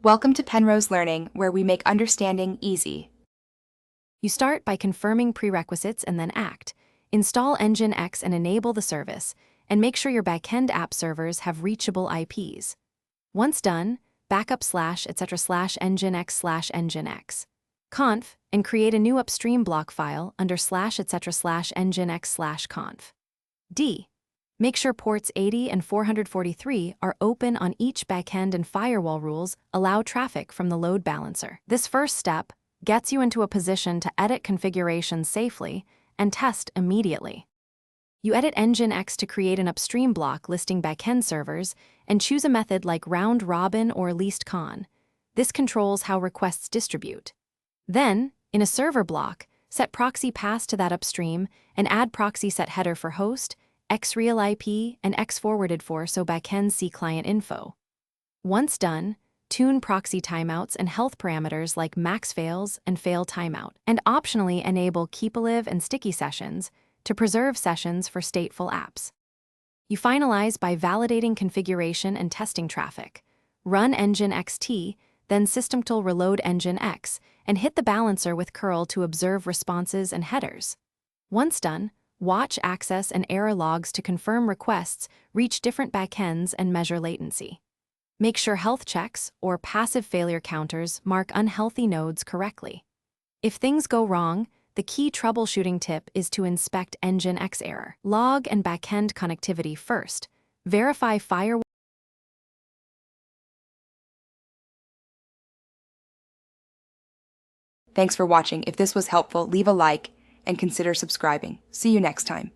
Welcome to Penrose Learning, where we make understanding easy. You start by confirming prerequisites and then act. Install Nginx and enable the service, and make sure your backend app servers have reachable IPs. Once done, backup /etc/nginx/nginx. Conf, and create a new upstream block file under /etc/nginx/conf. D. Make sure ports 80 and 443 are open on each backend and firewall rules allow traffic from the load balancer. This first step gets you into a position to edit configurations safely and test immediately. You edit Nginx to create an upstream block listing backend servers and choose a method like round robin or least con. This controls how requests distribute. Then, in a server block, set proxy pass to that upstream and add proxy set header for host, xreal IP, and xforwarded for so backends see client info. Once done, tune proxy timeouts and health parameters like max fails and fail timeout, and optionally enable keep-alive and sticky sessions to preserve sessions for stateful apps. You finalize by validating configuration and testing traffic. Run nginx, then systemtool reload nginx, and hit the balancer with curl to observe responses and headers. Once done, watch access and error logs to confirm requests reach different backends and measure latency. Make sure health checks or passive failure counters mark unhealthy nodes correctly. If things go wrong, the key troubleshooting tip is to inspect Nginx error. Log and backend connectivity first. Verify firewall. Thanks for watching. If this was helpful, leave a like and consider subscribing. See you next time.